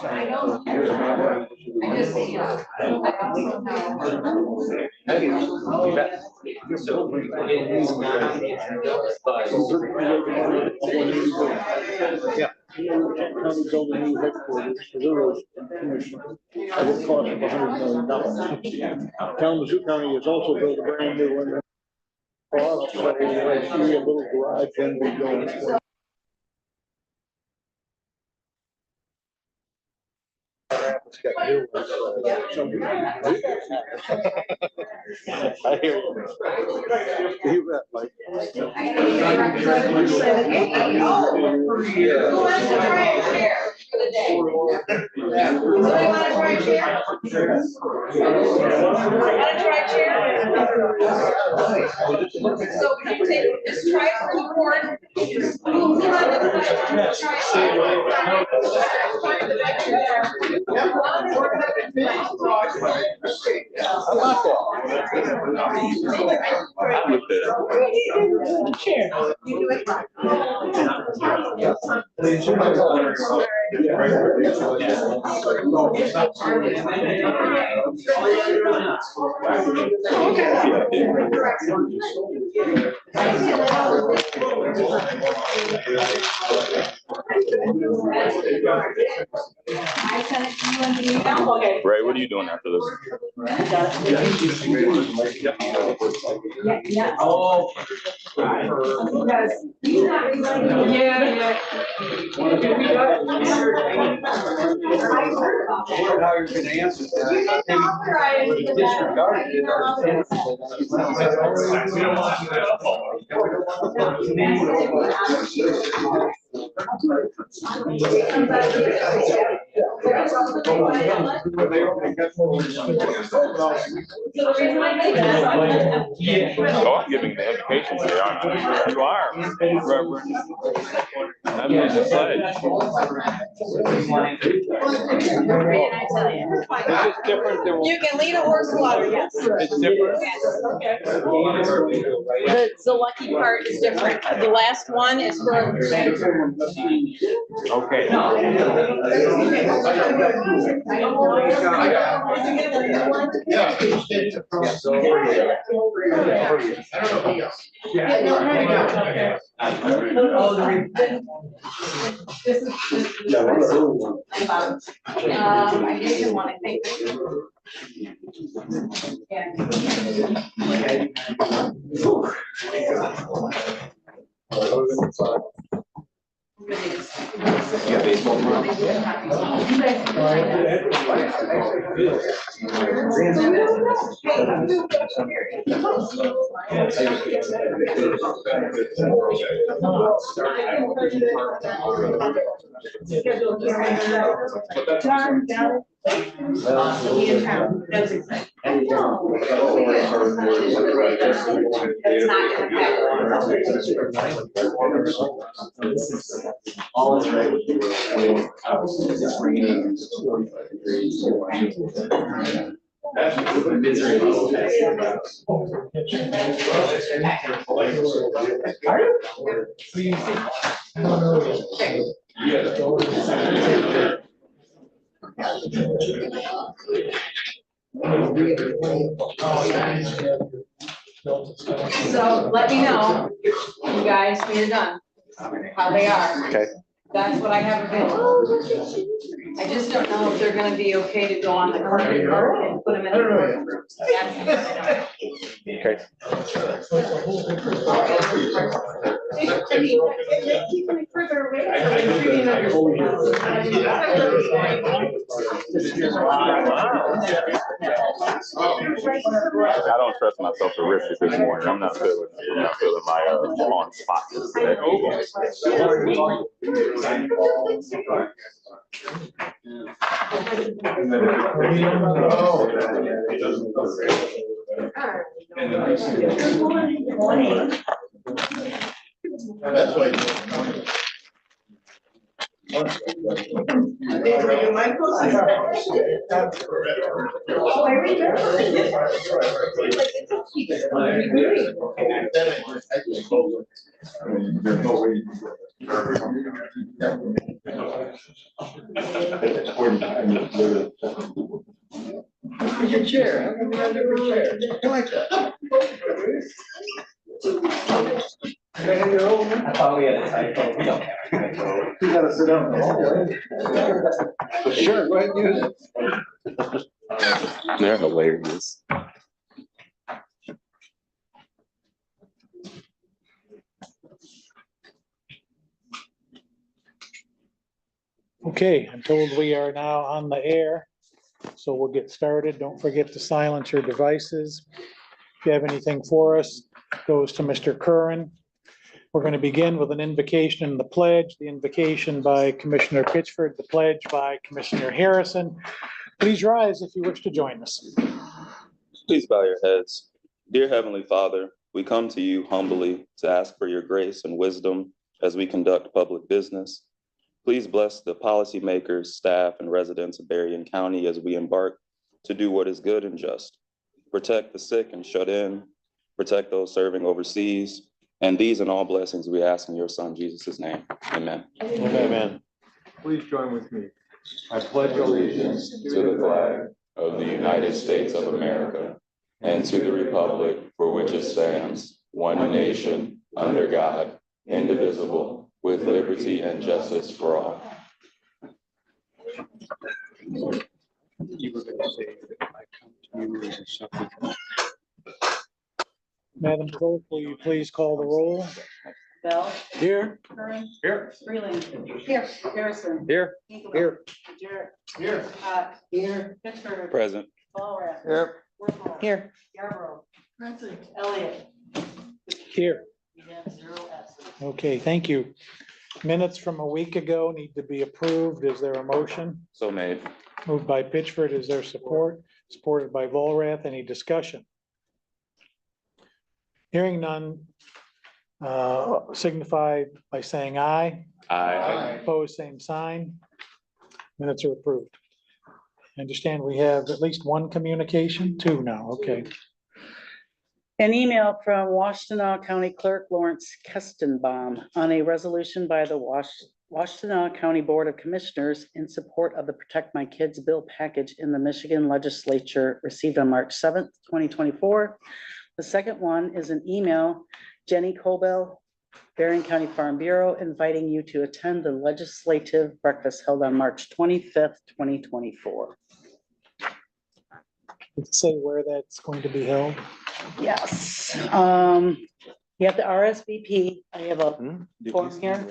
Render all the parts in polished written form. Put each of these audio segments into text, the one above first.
I know. I just say, yeah. I also Yeah. County building new headquarters for the road commission at a cost of $100 million. Kalamazoo County has also built a brand new one. Cost, so I see a little garage and we go. I hear you. You bet, Mike. So can you take, just try it for the board. Ray, what are you doing after this? Oh. Yeah. I wondered how you're gonna answer that. Disregarded Oh, I'm giving the education today, aren't I? You are, Reverend. That's what you said. I tell you. This is different than. You can lead a horse to water, yes. It's different. The lucky part is different. The last one is for. Okay. I didn't want to think. That's exciting. all is right. It's raining. Misery level. So let me know, you guys, when you're done, how they are. Okay. That's what I have available. I just don't know if they're gonna be okay to go on the carpet and put them in the room. Okay. Keeping it further away. I don't trust myself to risk it this morning. I'm not feeling my on spot today. That's why. Your chair. I like that. I thought we had a typo. We don't have a typo. You gotta sit down in the hallway. Sure, go ahead and use it. They're hilarious. Okay, I'm told we are now on the air, so we'll get started. Don't forget to silence your devices. If you have anything for us, goes to Mr. Curran. We're going to begin with an invocation and the pledge. The invocation by Commissioner Pitchford, the pledge by Commissioner Harrison. Please rise if you wish to join us. Please bow your heads. Dear Heavenly Father, we come to you humbly to ask for your grace and wisdom as we conduct public business. Please bless the policymakers, staff, and residents of Berrien County as we embark to do what is good and just. Protect the sick and shut in, protect those serving overseas, and these and all blessings we ask in your Son, Jesus' name. Amen. Amen. Please join with me. I pledge allegiance To the flag of the United States of America and to the republic for which it stands, one nation, under God, indivisible, with liberty and justice for all. You were going to say that I come to you as a supplicant. Madam Clerk, will you please call the roll? Bell. Here. Curran. Here. Freeland. Here. Harrison. Here. Hinkle. Here. Jarrett. Here. Hot. Here. Pittsburgh. Present. Walrath. Here. Worthall. Here. Yarborough. Elliott. Here. We have 0 absent. Okay, thank you. Minutes from a week ago need to be approved. Is there a motion? So made. Moved by Pitchford. Is there support? Supported by Volrath. Any discussion? Hearing none, signify by saying aye. Aye. Opposed, same sign. Minutes are approved. I understand we have at least one communication, 2 now, okay. An email from Washtenaw County Clerk Lawrence Kestenbaum on a resolution by the Washtenaw County Board of Commissioners in support of the Protect My Kids bill package in the Michigan Legislature received on March 7th, 2024. The second one is an email, Jenny Cobell, Berrien County Farm Bureau, inviting you to attend the legislative breakfast held on March 25th, 2024. Say where that's going to be held. Yes, you have the RSVP. I have a form here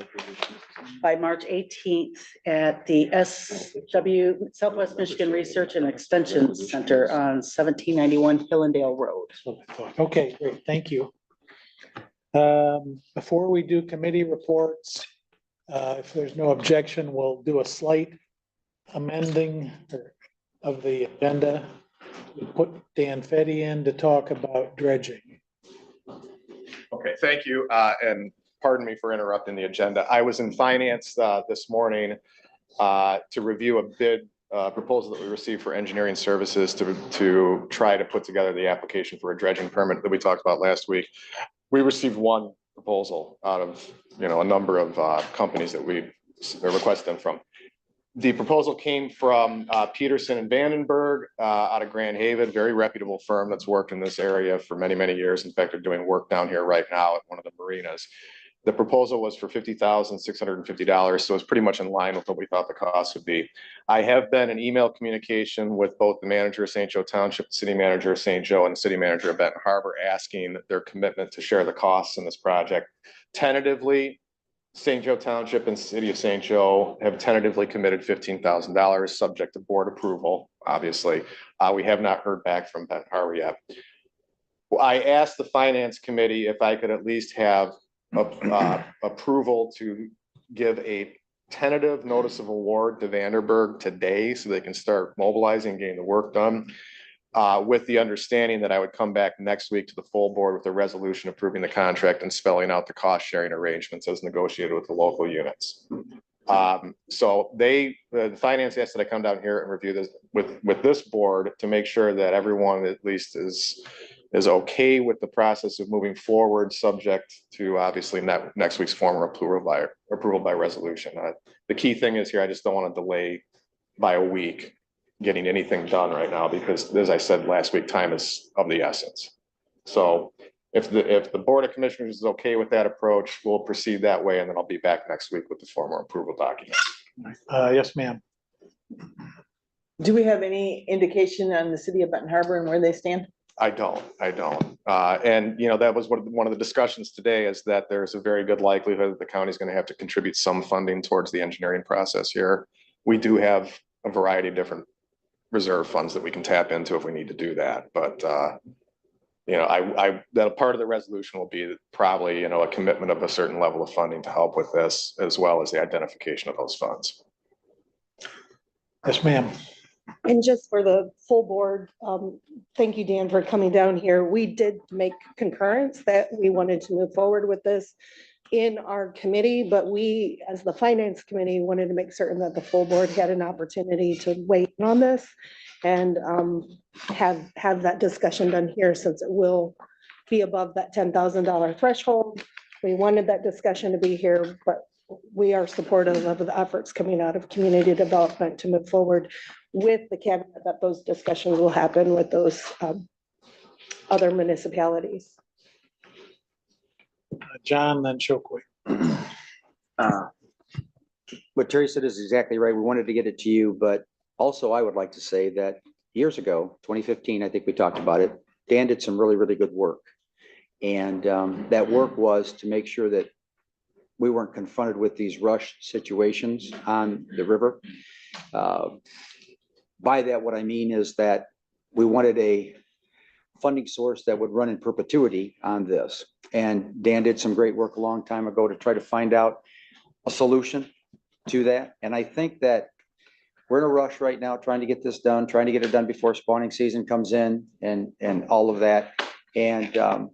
by March 18th at the SW Southwest Michigan Research and Extension Center on 1791 Hillendale Road. Okay, great, thank you. Before we do committee reports, if there's no objection, we'll do a slight amending of the agenda. We put Dan Fetty in to talk about dredging. Okay, thank you, and pardon me for interrupting the agenda. I was in finance this morning to review a bid proposal that we received for engineering services to try to put together the application for a dredging permit that we talked about last week. We received one proposal out of a number of companies that we requested them from. The proposal came from Peterson and Vandenberg out of Grand Haven, very reputable firm that's worked in this area for many, many years. In fact, they're doing work down here right now at one of the marinas. The proposal was for $50,650, so it's pretty much in line with what we thought the cost would be. I have been in email communication with both the manager of St. Joe Township, the city manager of St. Joe, and the city manager of Benton Harbor, asking their commitment to share the costs in this project. Tentatively, St. Joe Township and City of St. Joe have tentatively committed $15,000, subject to board approval, obviously. We have not heard back from Benton Harbor yet. I asked the finance committee if I could at least have approval to give a tentative notice of award to Vanderburg today so they can start mobilizing and getting the work done. With the understanding that I would come back next week to the full board with a resolution approving the contract and spelling out the cost sharing arrangements as negotiated with the local units. So the finance asked that I come down here and review this with this board to make sure that everyone at least is okay with the process of moving forward, subject to obviously next week's formal approval by resolution. The key thing is here, I just don't want to delay by a week getting anything done right now, because as I said last week, time is of the essence. So if the Board of Commissioners is okay with that approach, we'll proceed that way, and then I'll be back next week with the formal approval document. Yes, ma'am. Do we have any indication on the city of Benton Harbor and where they stand? I don't. And that was one of the discussions today, is that there's a very good likelihood that the county is going to have to contribute some funding towards the engineering process here. We do have a variety of different reserve funds that we can tap into if we need to do that. But, that part of the resolution will be probably, a commitment of a certain level of funding to help with this, as well as the identification of those funds. Yes, ma'am. And just for the full board, thank you, Dan, for coming down here. We did make concurrence that we wanted to move forward with this in our committee, but we, as the finance committee, wanted to make certain that the full board had an opportunity to weigh in on this and have that discussion done here, since it will be above that $10,000 threshold. We wanted that discussion to be here, but we are supportive of the efforts coming out of community development to move forward, with the caveat that those discussions will happen with those other municipalities. John, then Chokwe. What Terry said is exactly right. We wanted to get it to you, but also I would like to say that years ago, 2015, I think we talked about it, Dan did some really, really good work. And that work was to make sure that we weren't confronted with these rush situations on the river. By that, what I mean is that we wanted a funding source that would run in perpetuity on this. And Dan did some great work a long time ago to try to find out a solution to that. And I think that we're in a rush right now, trying to get this done, trying to get it done before spawning season comes in and all of that. And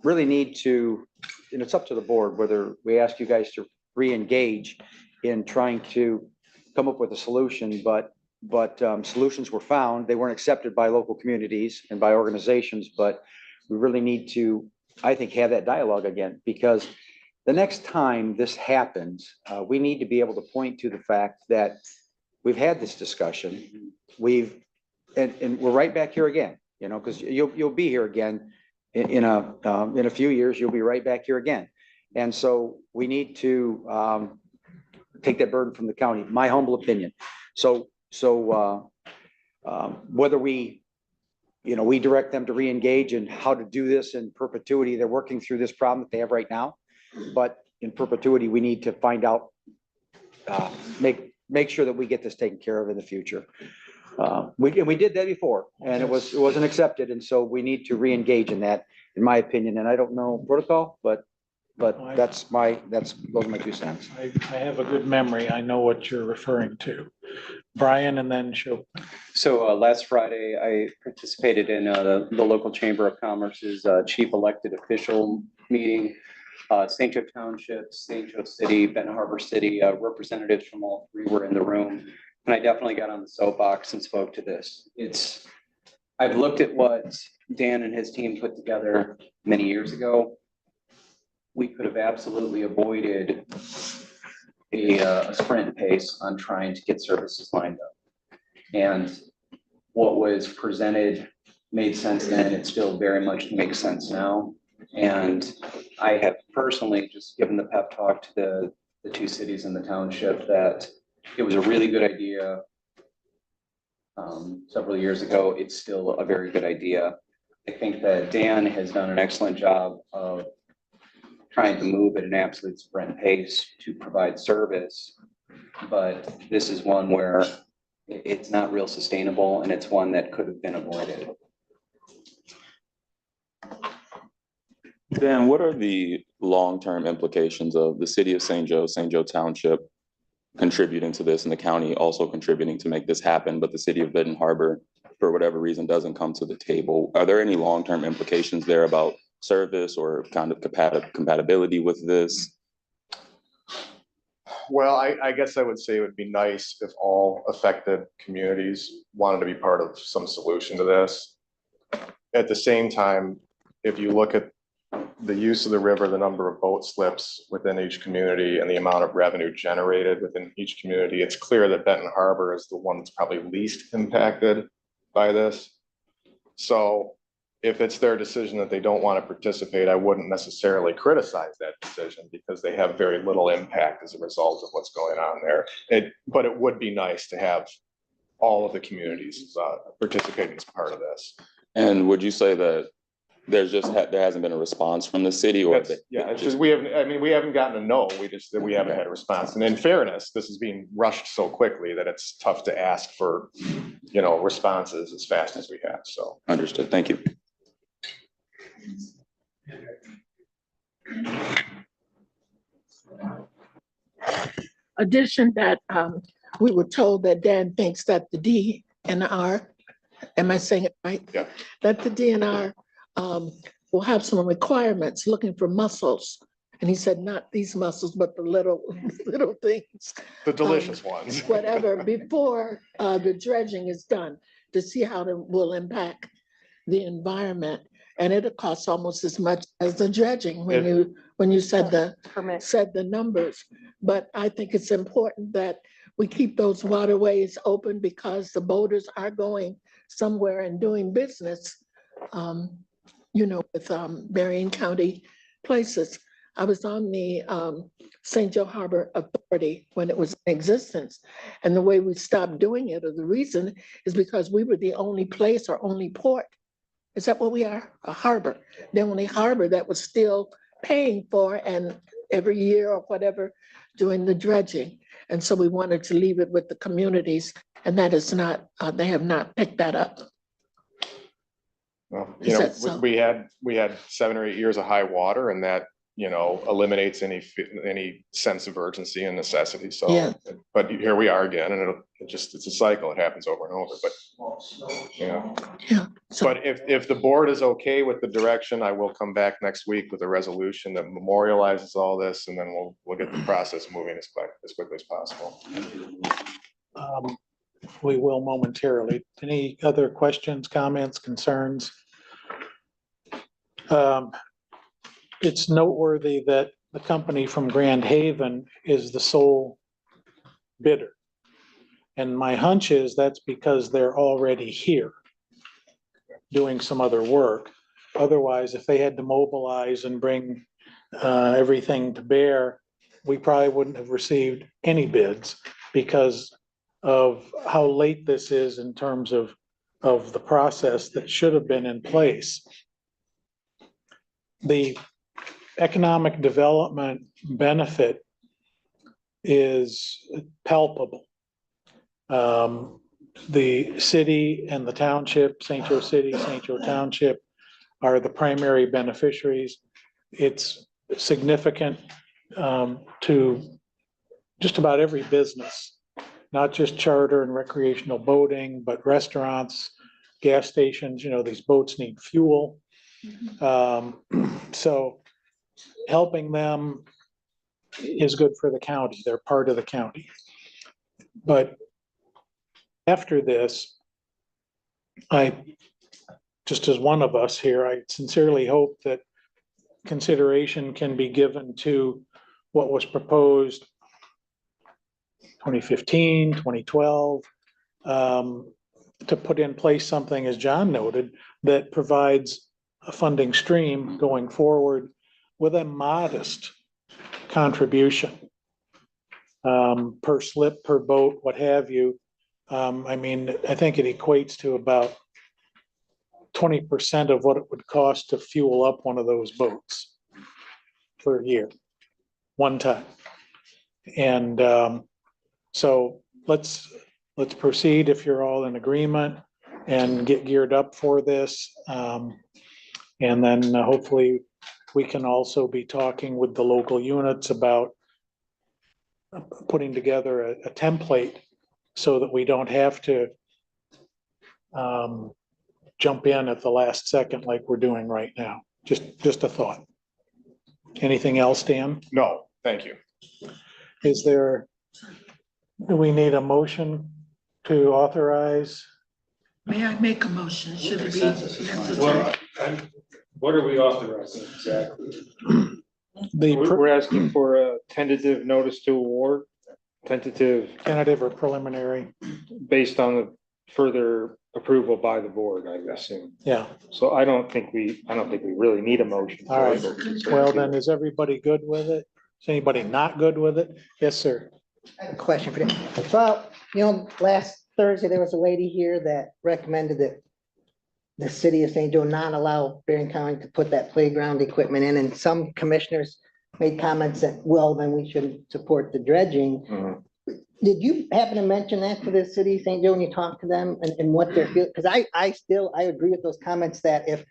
really need to, and it's up to the board, whether we ask you guys to re-engage in trying to come up with a solution, but solutions were found. They weren't accepted by local communities and by organizations, but we really need to, I think, have that dialogue again, because the next time this happens, we need to be able to point to the fact that we've had this discussion. And we're right back here again, because you'll be here again in a few years. You'll be right back here again. And so we need to take that burden from the county, my humble opinion. So whether we direct them to re-engage in how to do this in perpetuity, they're working through this problem that they have right now, but in perpetuity, we need to find out, make sure that we get this taken care of in the future. We did that before, and it wasn't accepted, and so we need to re-engage in that, in my opinion. And I don't know protocol, but those are my 2 cents. I have a good memory. I know what you're referring to. Brian, and then Chokwe. So last Friday, I participated in the local Chamber of Commerce's chief elected official meeting. St. Joe Township, St. Joe City, Benton Harbor City, representatives from all 3 were in the room. And I definitely got on the soapbox and spoke to this. I've looked at what Dan and his team put together many years ago. We could have absolutely avoided a sprint pace on trying to get services lined up. And what was presented made sense then. It still very much makes sense now. And I have personally just given the pep talk to the 2 cities in the township that it was a really good idea several years ago. It's still a very good idea. I think that Dan has done an excellent job of trying to move at an absolute sprint pace to provide service. But this is one where it's not real sustainable, and it's one that could have been avoided. Dan, what are the long-term implications of the city of St. Joe Township contributing to this and the county also contributing to make this happen, but the city of Benton Harbor, for whatever reason, doesn't come to the table. Are there any long-term implications there about service or kind of compatibility with this? Well, I guess I would say it would be nice if all affected communities wanted to be part of some solution to this. At the same time, if you look at the use of the river, the number of boat slips within each community and the amount of revenue generated within each community, it's clear that Benton Harbor is the one that's probably least impacted by this. So if it's their decision that they don't want to participate, I wouldn't necessarily criticize that decision because they have very little impact as a result of what's going on there. But it would be nice to have all of the communities participating as part of this. And would you say that there's just, there hasn't been a response from the city or? Yeah, it's just, we haven't gotten a no, we haven't had a response. And in fairness, this is being rushed so quickly that it's tough to ask for, responses as fast as we have, so. Understood, thank you. Addition that we were told that Dan thinks that the DNR, am I saying it right? Yeah. That the DNR will have some requirements looking for mussels. And he said, not these mussels, but the little things. The delicious ones. Whatever, before the dredging is done, to see how it will impact the environment. And it'll cost almost as much as the dredging when you said the numbers. But I think it's important that we keep those waterways open because the boaters are going somewhere and doing business, with Berrien County places. I was on the St. Joe Harbor Authority when it was in existence. And the way we stopped doing it, or the reason, is because we were the only place or only port. Is that what we are? A harbor. The only harbor that was still paying for and every year or whatever doing the dredging. And so we wanted to leave it with the communities, and that is not, they have not picked that up. Well, Is that so? we had 7 or 8 years of high water, and that eliminates any sense of urgency and necessity. So, Yeah. But here we are again, and it's a cycle. It happens over and over. But Yeah. So, but if the board is okay with the direction, I will come back next week with a resolution that memorializes all this, and then we'll get the process moving as quickly as possible. We will momentarily. Any other questions, comments, concerns? It's noteworthy that the company from Grand Haven is the sole bidder. And my hunch is that's because they're already here doing some other work. Otherwise, if they had to mobilize and bring everything to bear, we probably wouldn't have received any bids because of how late this is in terms of the process that should have been in place. The economic development benefit is palpable. The city and the township, St. Joe City, St. Joe Township, are the primary beneficiaries. It's significant to just about every business, not just charter and recreational boating, but restaurants, gas stations. These boats need fuel. So helping them is good for the county. They're part of the county. But after this, just as one of us here, I sincerely hope that consideration can be given to what was proposed 2015, 2012, to put in place something, as John noted, that provides a funding stream going forward with a modest contribution per slip, per boat, what have you. I think it equates to about 20% of what it would cost to fuel up one of those boats per year, one time. And so let's proceed if you're all in agreement and get geared up for this. And then hopefully we can also be talking with the local units about putting together a template so that we don't have to jump in at the last second like we're doing right now. Just a thought. Anything else, Dan? No, thank you. Do we need a motion to authorize? May I make a motion? Should it be necessary? Well, what are we authorizing exactly? We're asking for a tentative notice to award, tentative tentative or preliminary, based on the further approval by the board, I assume. yeah. So I don't think we really need a motion. All right, well then, is everybody good with it? Is anybody not good with it? Yes, sir. I have a question for you. So, last Thursday, there was a lady here that recommended that the city of St. Joe not allow Berrien County to put that playground equipment in, and some commissioners made comments that, well, then we shouldn't support the dredging. Did you happen to mention that to the city of St. Joe when you talked to them and what they're feeling? Because I agree with those comments that if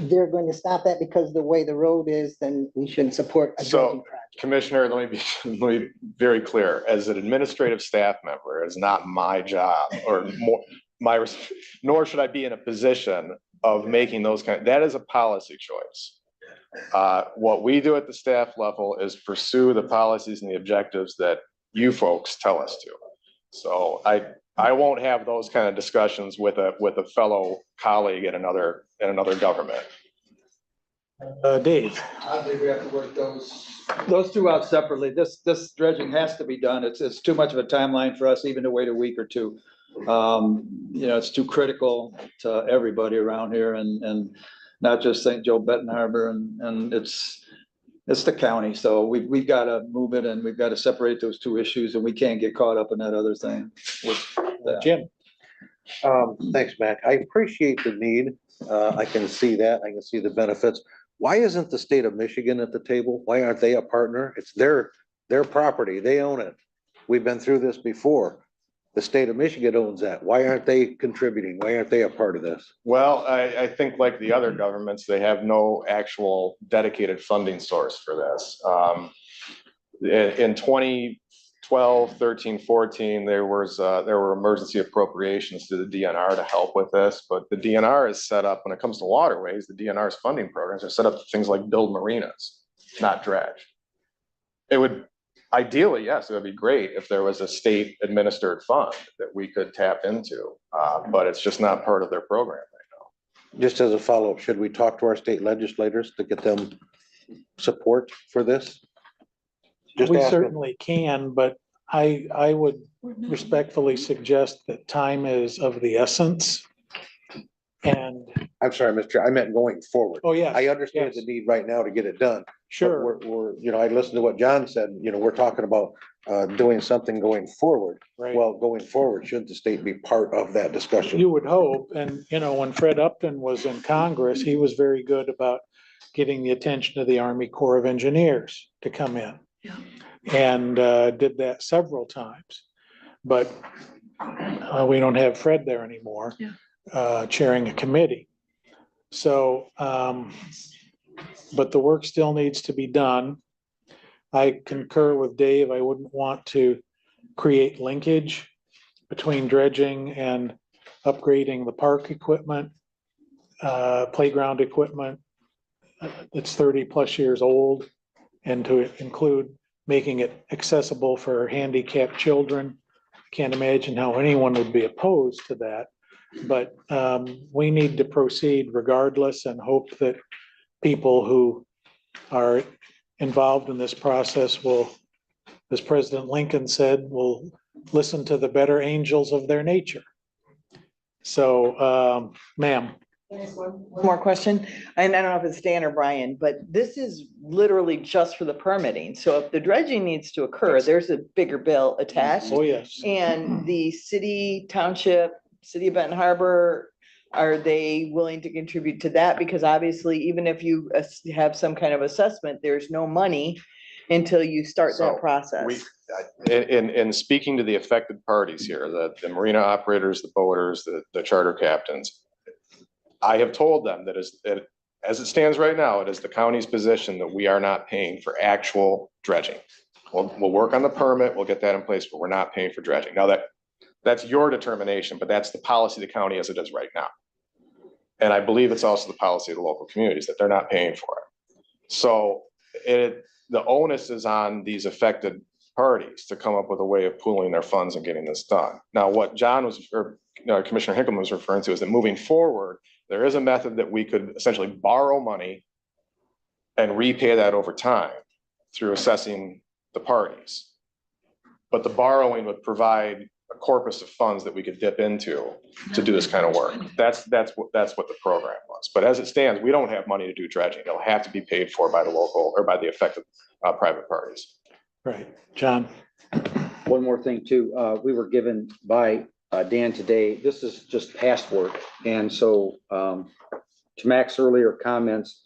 they're going to stop that because of the way the road is, then we shouldn't support a dredging project. Commissioner, let me be very clear. As an administrative staff member, it's not my job or nor should I be in a position of making those that is a policy choice. What we do at the staff level is pursue the policies and the objectives that you folks tell us to. So I won't have those kind of discussions with a fellow colleague at another government. Dave. I think we have to work those two out separately. This dredging has to be done. It's too much of a timeline for us even to wait a week or two. It's too critical to everybody around here and not just St. Joe, Benton Harbor, and it's the county. So we've got to move it and we've got to separate those two issues, and we can't get caught up in that other thing. Jim. Thanks, Mac. I appreciate the need. I can see that. I can see the benefits. Why isn't the state of Michigan at the table? Why aren't they a partner? It's their property. They own it. We've been through this before. The state of Michigan owns that. Why aren't they contributing? Why aren't they a part of this? Well, I think like the other governments, they have no actual dedicated funding source for this. In 2012, 13, 14, there were emergency appropriations to the DNR to help with this, but the DNR is set up when it comes to waterways, the DNR's funding programs are set up to things like build marinas, not dredge. It would ideally, yes, it would be great if there was a state administered fund that we could tap into, but it's just not part of their program right now. Just as a follow-up, should we talk to our state legislators to get them support for this? We certainly can, but I would respectfully suggest that time is of the essence. And I'm sorry, Mr. I meant going forward. Oh, yeah. I understand the need right now to get it done. Sure. We're, I listened to what John said, we're talking about doing something going forward. Right. Well, going forward, shouldn't the state be part of that discussion? You would hope. And, when Fred Upton was in Congress, he was very good about getting the attention of the Army Corps of Engineers to come in. Yeah. And did that several times. But we don't have Fred there anymore. Yeah. Chairing a committee. So, but the work still needs to be done. I concur with Dave. I wouldn't want to create linkage between dredging and upgrading the park equipment, playground equipment. It's 30+ years old, and to include making it accessible for handicapped children. I can't imagine how anyone would be opposed to that. But we need to proceed regardless and hope that people who are involved in this process will, as President Lincoln said, will listen to the better angels of their nature. So, ma'am. One more question, and I don't know if it's Dan or Brian, but this is literally just for the permitting. So if the dredging needs to occur, there's a bigger bill attached. Oh, yes. And the city, township, city of Benton Harbor, are they willing to contribute to that? Because obviously, even if you have some kind of assessment, there's no money until you start that process. In speaking to the affected parties here, the marina operators, the boaters, the charter captains, I have told them that as it stands right now, it is the county's position that we are not paying for actual dredging. We'll work on the permit, we'll get that in place, but we're not paying for dredging. Now that's your determination, but that's the policy of the county as it is right now. And I believe it's also the policy of the local communities that they're not paying for it. So the onus is on these affected parties to come up with a way of pooling their funds and getting this done. Now, what John was, or Commissioner Hickman was referring to is that moving forward, there is a method that we could essentially borrow money and repay that over time through assessing the parties. But the borrowing would provide a corpus of funds that we could dip into to do this kind of work. That's what the program was. But as it stands, we don't have money to do dredging. It'll have to be paid for by the local or by the affected private parties. Right, John. One more thing too, we were given by Dan today, this is just past work. And so to Mac's earlier comments,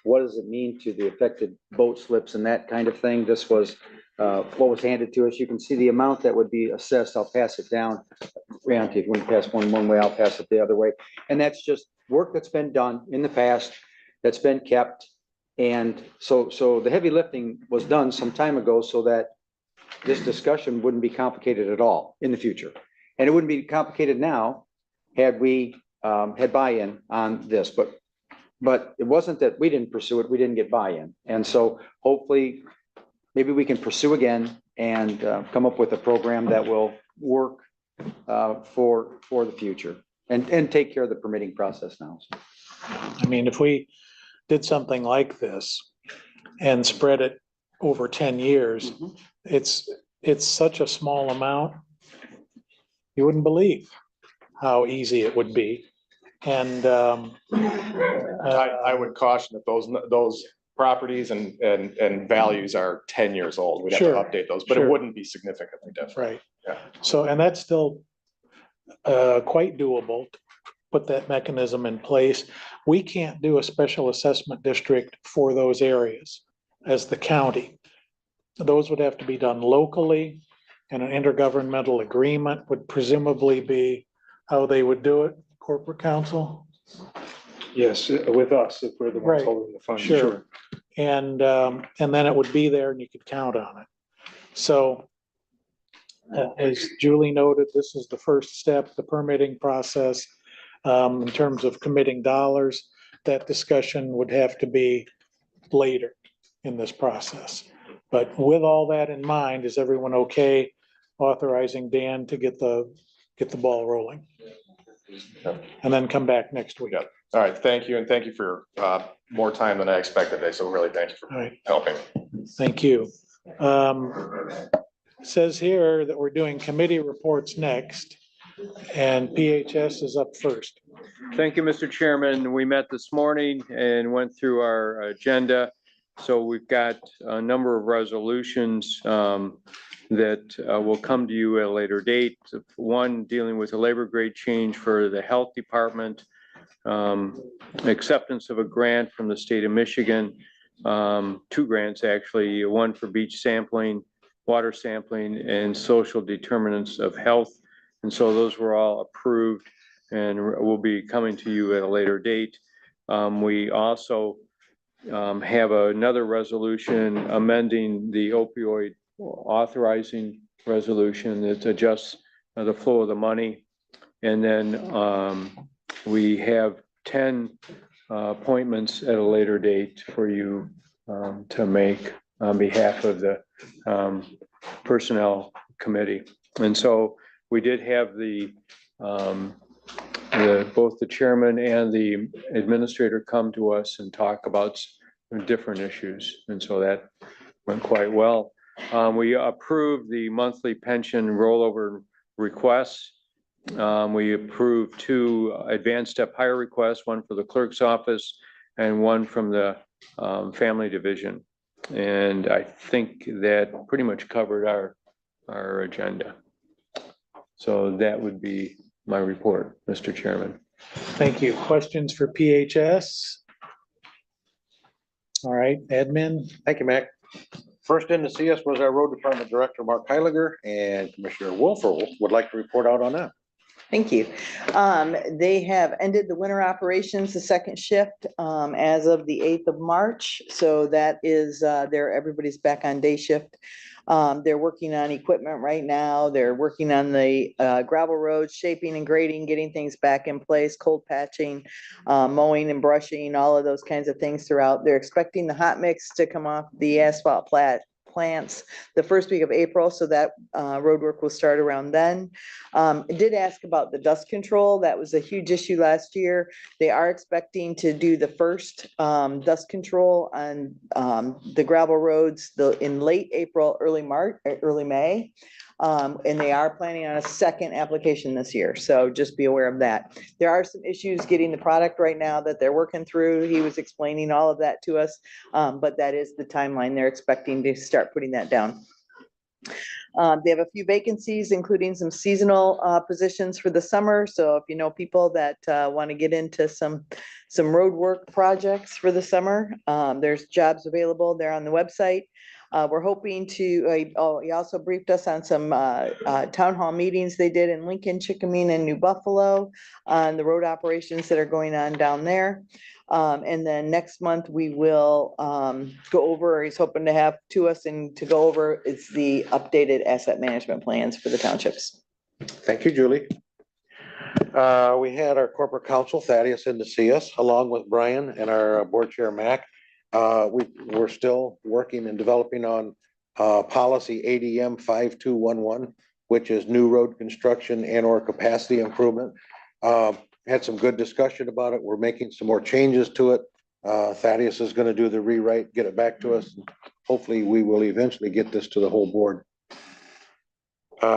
what does it mean to the affected boat slips and that kind of thing? This was what was handed to us. You can see the amount that would be assessed. I'll pass it down. Rayon, if you want to pass one way, I'll pass it the other way. And that's just work that's been done in the past, that's been kept. And so the heavy lifting was done some time ago so that this discussion wouldn't be complicated at all in the future. And it wouldn't be complicated now had we had buy-in on this, but it wasn't that we didn't pursue it, we didn't get buy-in. And so hopefully maybe we can pursue again and come up with a program that will work for the future and take care of the permitting process now. I mean, if we did something like this and spread it over 10 years, it's such a small amount. You wouldn't believe how easy it would be. And I would caution that those properties and values are 10 years old. We'd have to update those, but it wouldn't be significantly different. Right. Yeah. So, and that's still quite doable to put that mechanism in place. We can't do a special assessment district for those areas as the county. Those would have to be done locally, and an intergovernmental agreement would presumably be how they would do it. Corporate counsel? Yes, with us, if we're the ones Right. holding the funds. Sure. And then it would be there and you could count on it. So as Julie noted, this is the first step, the permitting process. In terms of committing dollars, that discussion would have to be later in this process. But with all that in mind, is everyone okay authorizing Dan to get the ball rolling? And then come back next week. Yeah. All right. Thank you. And thank you for more time than I expected today. So really thank you for helping. Thank you. Says here that we're doing committee reports next and PHS is up first. Thank you, Mr. Chairman. We met this morning and went through our agenda. So we've got a number of resolutions that will come to you at a later date. One dealing with a labor grade change for the health department, acceptance of a grant from the state of Michigan, two grants actually, one for beach sampling, water sampling, and social determinants of health. And so those were all approved and will be coming to you at a later date. We also have another resolution amending the opioid authorizing resolution that adjusts the flow of the money. And then we have 10 appointments at a later date for you to make on behalf of the Personnel Committee. And so we did have both the chairman and the administrator come to us and talk about different issues. And so that went quite well. We approved the monthly pension rollover requests. We approved 2 advanced step hire requests, one for the clerk's office and one from the family division. And I think that pretty much covered our agenda. So that would be my report, Mr. Chairman. Thank you. Questions for PHS? All right, admin. Thank you, Mac. First in to see us was our road department director, Mark Heiliger, and Commissioner Wolfer would like to report out on that. Thank you. They have ended the winter operations, the second shift, as of the 8th of March. So that is everybody's back on day shift. They're working on equipment right now. They're working on the gravel roads, shaping and grading, getting things back in place, cold patching, mowing and brushing, all of those kinds of things throughout. They're expecting the hot mix to come off the asphalt plants the first week of April, so that road work will start around then. I did ask about the dust control. That was a huge issue last year. They are expecting to do the first dust control on the gravel roads in late April, early May. And they are planning on a second application this year, so just be aware of that. There are some issues getting the product right now that they're working through. He was explaining all of that to us, but that is the timeline. They're expecting to start putting that down. They have a few vacancies, including some seasonal positions for the summer. So if you know people that want to get into some road work projects for the summer, there's jobs available there on the website. We're hoping to, he also briefed us on some town hall meetings they did in Lincoln, Chickamauga, and New Buffalo on the road operations that are going on down there. And then next month we will go over, he's hoping to have to us and to go over, it's the updated asset management plans for the townships. Thank you, Julie. We had our corporate counsel Thaddeus in to see us, along with Brian and our board chair, Mac. We're still working and developing on policy ADM 5211, which is new road construction and or capacity improvement. Had some good discussion about it. We're making some more changes to it. Thaddeus is going to do the rewrite, get it back to us. Hopefully we will eventually get this to the whole board.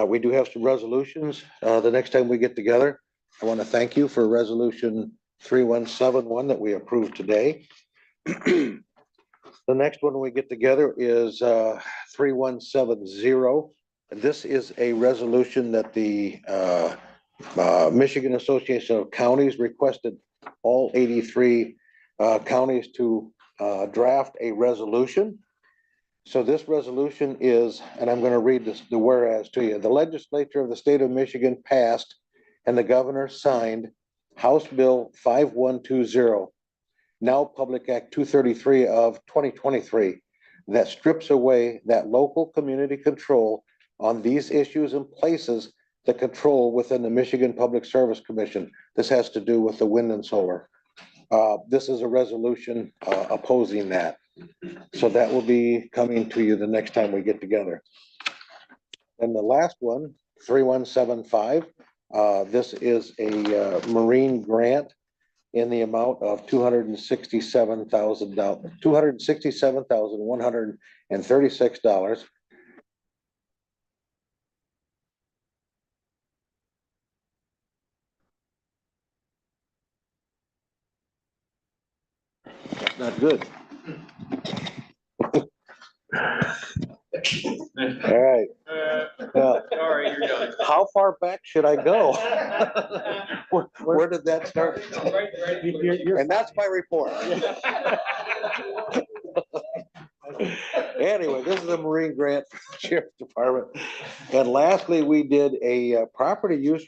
We do have some resolutions. The next time we get together, I want to thank you for resolution 3171 that we approved today. The next one we get together is 3170. This is a resolution that the Michigan Association of Counties requested all 83 counties to draft a resolution. So this resolution is, and I'm going to read this, the whereas to you. The legislature of the state of Michigan passed and the governor signed House Bill 5120, now Public Act 233 of 2023, that strips away that local community control on these issues and places the control within the Michigan Public Service Commission. This has to do with the wind and solar. This is a resolution opposing that. So that will be coming to you the next time we get together. And the last one, 3175, this is a Marine grant in the amount of $267,136. Not good. All right. Sorry, you're done. How far back should I go? Where did that start? And that's my report. Anyway, this is a Marine grant for the Sheriff's Department. And lastly, we did a property use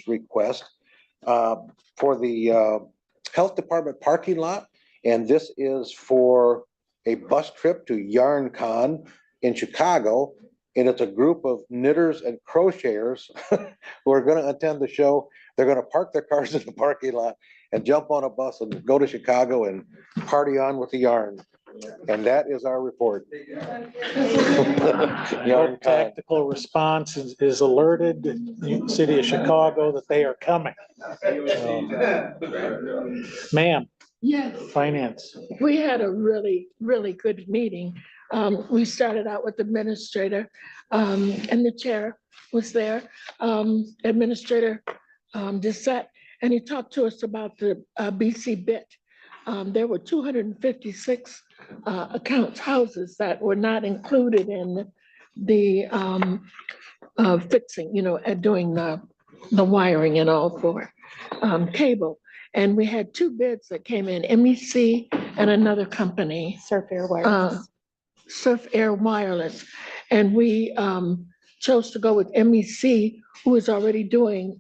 request for the Health Department parking lot. And this is for a bus trip to Yarn Con in Chicago. And it's a group of knitters and crocheters who are going to attend the show. They're going to park their cars in the parking lot and jump on a bus and go to Chicago and party on with the yarn. And that is our report. Your tactical response is alerted the city of Chicago that they are coming. Ma'am. Yes. Finance. We had a really, really good meeting. We started out with the administrator, and the chair was there, Administrator Dissett, and he talked to us about the BC BIT. There were 256 accounts, houses that were not included in the fixing, at doing the wiring and all for cable. And we had two bids that came in, MEC and another company. Surf Air Wireless. Surf Air Wireless. And we chose to go with MEC, who is already doing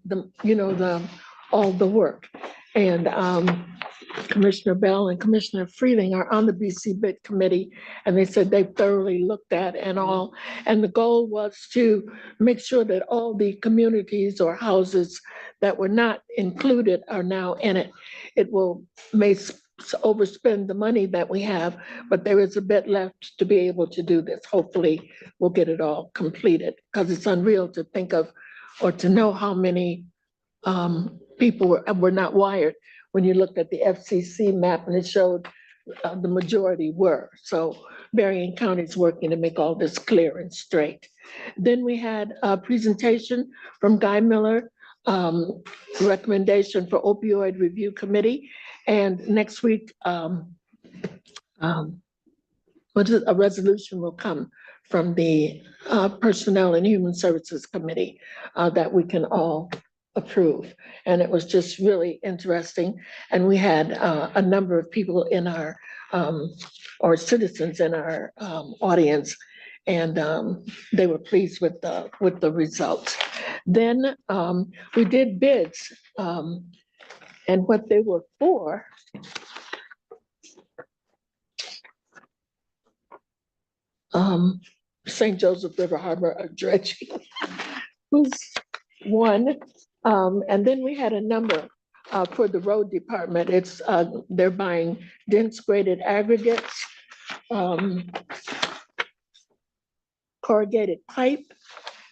all the work. And Commissioner Bell and Commissioner Freeling are on the BC Bid Committee, and they said they thoroughly looked at and all. And the goal was to make sure that all the communities or houses that were not included are now in it. It may overspend the money that we have, but there is a bit left to be able to do this. Hopefully, we'll get it all completed, because it's unreal to think of or to know how many people were not wired when you looked at the FCC map and it showed the majority were. So Berrien County is working to make all this clear and straight. Then we had a presentation from Guy Miller, recommendation for opioid review committee. And next week, a resolution will come from the Personnel and Human Services Committee that we can all approve. And it was just really interesting. And we had a number of people in our, or citizens in our audience, and they were pleased with the results. Then we did bids, and what they were for. St. Joseph River Harbor dredging was one. And then we had a number for the road department. It's they're buying dense graded aggregates, corrugated pipe.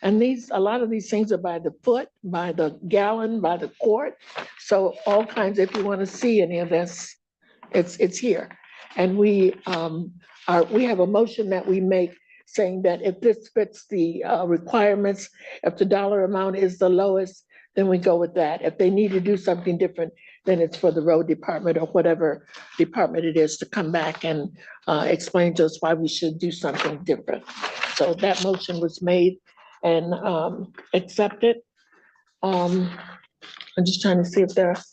And a lot of these things are by the foot, by the gallon, by the quart. So all kinds, if you want to see any of this, it's here. And we have a motion that we make saying that if this fits the requirements, if the dollar amount is the lowest, then we go with that. If they need to do something different, then it's for the road department or whatever department it is to come back and explain to us why we should do something different. So that motion was made and accepted. I'm just trying to see if there are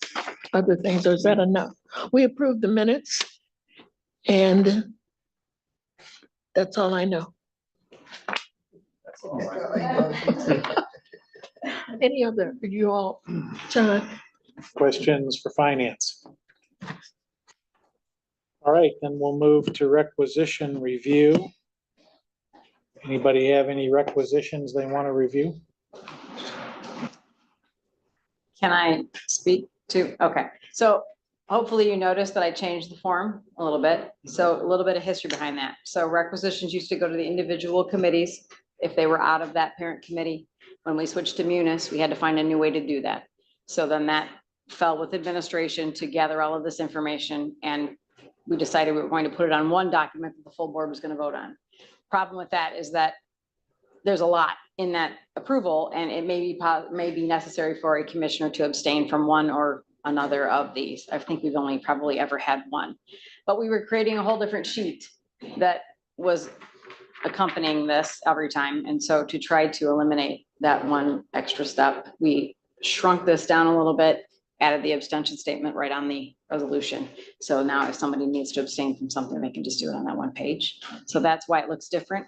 other things, or is that enough? We approved the minutes, and that's all I know. Any other, you all, John? Questions for finance? All right, then we'll move to requisition review. Anybody have any requisitions they want to review? Can I speak to, okay, so hopefully you noticed that I changed the form a little bit. So a little bit of history behind that. So requisitions used to go to the individual committees if they were out of that parent committee. When we switched to Munis, we had to find a new way to do that. So then that fell with administration to gather all of this information, and we decided we were going to put it on one document that the full board was going to vote on. Problem with that is that there's a lot in that approval, and it may be necessary for a commissioner to abstain from one or another of these. I think we've only probably ever had one, but we were creating a whole different sheet that was accompanying this every time. And so to try to eliminate that one extra step, we shrunk this down a little bit, added the abstention statement right on the resolution. So now if somebody needs to abstain from something, they can just do it on that one page. So that's why it looks different.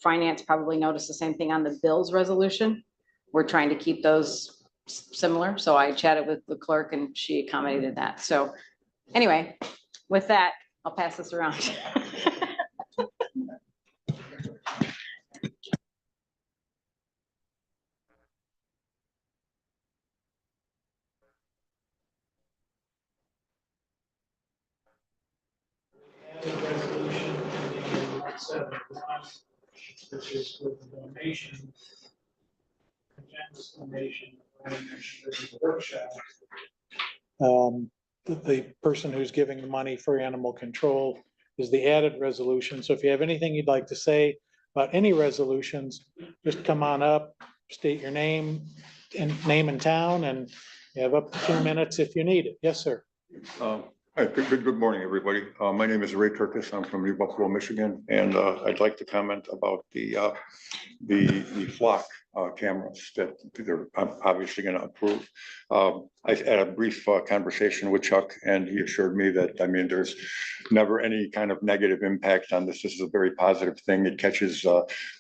Finance probably noticed the same thing on the bills resolution. We're trying to keep those similar. So I chatted with the clerk and she accommodated that. So anyway, with that, I'll pass this around. Which is with the donation. Donation. Workshop. The person who's giving the money for animal control is the added resolution. So if you have anything you'd like to say about any resolutions, just come on up, state your name and town, and you have up to 2 minutes if you need it. Yes, sir. Hi, good morning, everybody. My name is Ray Turkis. I'm from New Buffalo, Michigan, and I'd like to comment about the flock cameras that they're obviously going to approve. I had a brief conversation with Chuck, and he assured me that, I mean, there's never any kind of negative impact on this. This is a very positive thing. It catches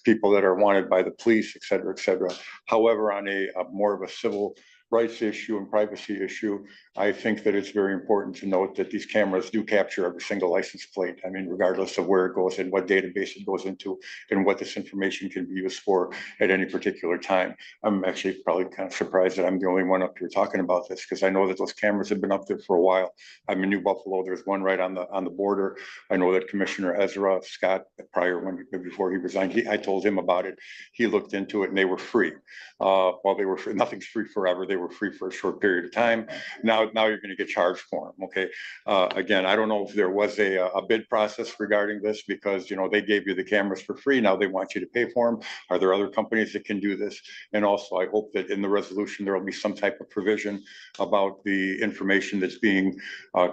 people that are wanted by the police, et cetera, et cetera. However, on a more of a civil rights issue and privacy issue, I think that it's very important to note that these cameras do capture every single license plate. I mean, regardless of where it goes and what database it goes into and what this information can be used for at any particular time. I'm actually probably kind of surprised that I'm the only one up here talking about this, because I know that those cameras have been up there for a while. I'm in New Buffalo. There's one right on the border. I know that Commissioner Ezra Scott, before he resigned, I told him about it. He looked into it and they were free. Well, they were free. Nothing's free forever. They were free for a short period of time. Now you're going to get charged for them. Okay. Again, I don't know if there was a bid process regarding this, because, they gave you the cameras for free. Now they want you to pay for them. Are there other companies that can do this? And also, I hope that in the resolution, there will be some type of provision about the information that's being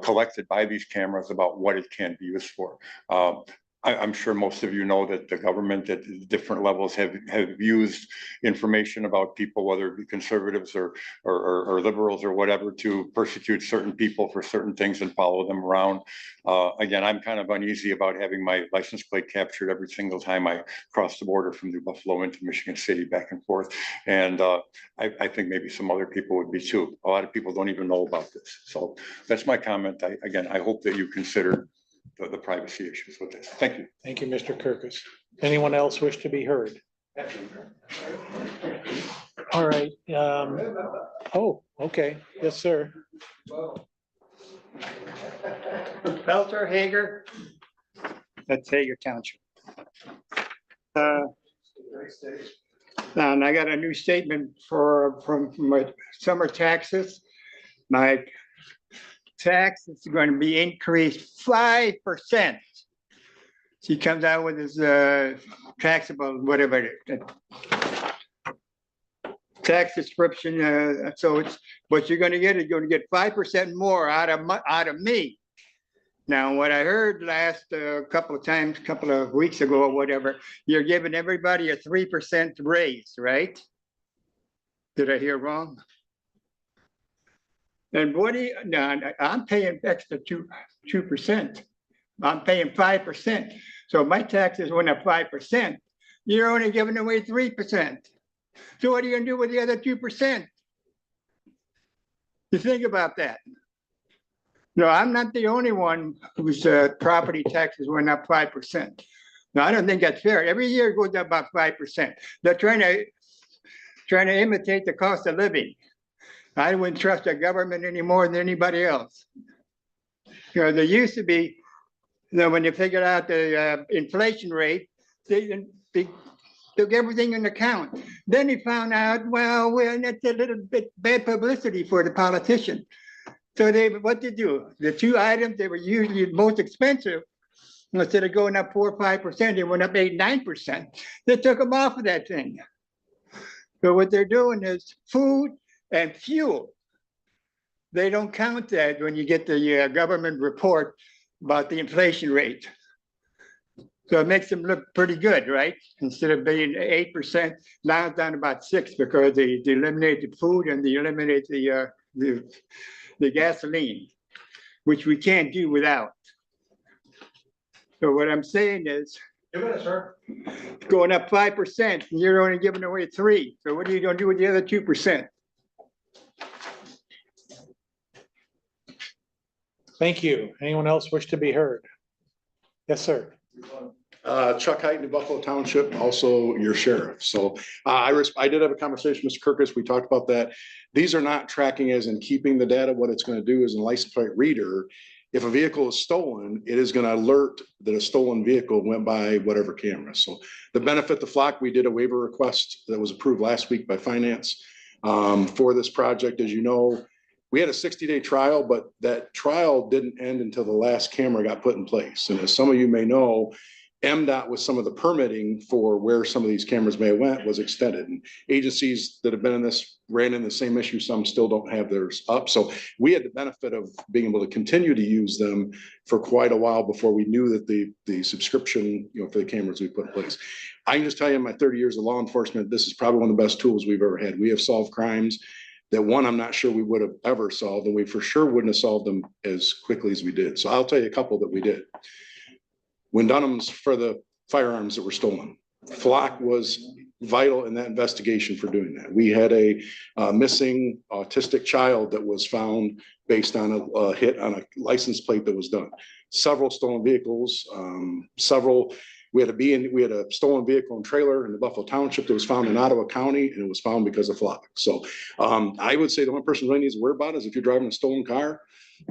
collected by these cameras about what it can be used for. I'm sure most of you know that the government at different levels have used information about people, whether it be conservatives or liberals or whatever, to persecute certain people for certain things and follow them around. Again, I'm kind of uneasy about having my license plate captured every single time I cross the border from New Buffalo into Michigan City back and forth. And I think maybe some other people would be too. A lot of people don't even know about this. So that's my comment. I hope that you consider the privacy issues with this. Thank you. Thank you, Mr. Kirkus. Anyone else wish to be heard? All right. Oh, okay. Yes, sir. Belter, Hager. That's Hager Township. And I got a new statement from my summer taxes. My tax is going to be increased 5%. He comes out with his taxable, whatever it is, tax description. So it's what you're going to get is going to get 5% more out of me. Now, what I heard last couple of weeks ago or whatever, you're giving everybody a 3% raise, right? Did I hear wrong? And what do you, now, I'm paying extra 2%. I'm paying 5%. So my taxes went up 5%. You're only giving away 3%. So what are you gonna do with the other 2%? You think about that. No, I'm not the only one whose property taxes went up 5%. No, I don't think that's fair. Every year it goes up about 5%. They're trying to imitate the cost of living. I wouldn't trust the government any more than anybody else. There used to be, when you figured out the inflation rate, they took everything into account. Then he found out, well, that's a little bit bad publicity for the politician. So what they do? The two items that were usually most expensive, instead of going up 4 or 5%, they went up 8, 9%. They took them off of that thing. So what they're doing is food and fuel. They don't count that when you get the government report about the inflation rate. So it makes them look pretty good, right? Instead of being 8%, now it's down about 6 because they eliminate the food and they eliminate the gasoline, which we can't do without. So what I'm saying is, going up 5%, and you're only giving away 3. So what are you going to do with the other 2%? Thank you. Anyone else wish to be heard? Yes, sir. Chuck Height, New Buffalo Township, also your sheriff. So I did have a conversation with Mr. Kirkus. We talked about that. These are not tracking as in keeping the data. What it's going to do is in license plate reader, if a vehicle is stolen, it is going to alert that a stolen vehicle went by whatever camera. So the benefit to Flock, we did a waiver request that was approved last week by finance for this project. As you know, we had a 60-day trial, but that trial didn't end until the last camera got put in place. And as some of you may know, MDOT with some of the permitting for where some of these cameras may have went was extended. And agencies that have been in this ran into the same issue. Some still don't have theirs up. So we had the benefit of being able to continue to use them for quite a while before we knew that the subscription, for the cameras we put in place. I can just tell you in my 30 years of law enforcement, this is probably one of the best tools we've ever had. We have solved crimes that I'm not sure we would have ever solved, and we for sure wouldn't have solved them as quickly as we did. So I'll tell you a couple that we did. When Dunham's for the firearms that were stolen, Flock was vital in that investigation for doing that. We had a missing autistic child that was found based on a hit on a license plate that was done. Several stolen vehicles, we had a stolen vehicle and trailer in the Buffalo Township that was found in Ottawa County, and it was found because of flock. So I would say the one person really needs to worry about is if you're driving a stolen car,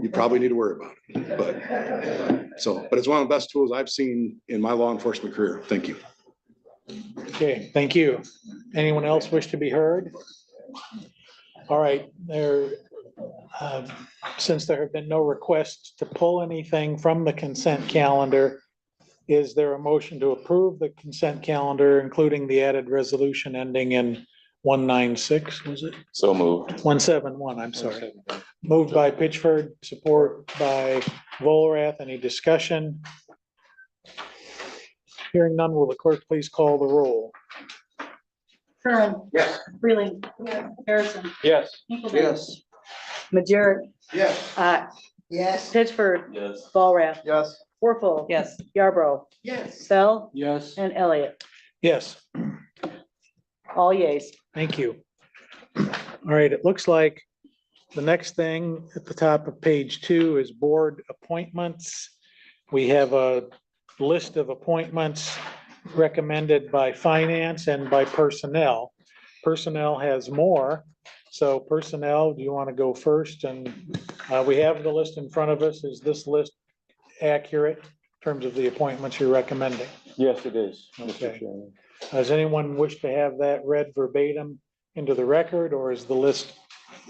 you probably need to worry about it. But it's one of the best tools I've seen in my law enforcement career. Thank you. Okay, thank you. Anyone else wish to be heard? All right, since there have been no requests to pull anything from the consent calendar, is there a motion to approve the consent calendar, including the added resolution ending in 196, was it? So moved. 171, I'm sorry. Moved by Pitchford, support by Volrath. Any discussion? Hearing none, will the clerk please call the roll? Curran. Yes. Freeling. Harrison. Yes. Hinkleman. Yes. Majerick. Yes. Yes. Pittsford. Yes. Walrath. Yes. Warfel. Yes. Yarborough. Yes. Bell. Yes. And Elliott. Yes, All yeas. thank you. All right, it looks like the next thing at the top of page 2 is board appointments. We have a list of appointments recommended by finance and by personnel. Personnel has more. So personnel, do you want to go first? And we have the list in front of us. Is this list accurate in terms of the appointments you're recommending? Yes, it is, Mr. Okay. Chairman. Does anyone wish to have that read verbatim into the record, or is the list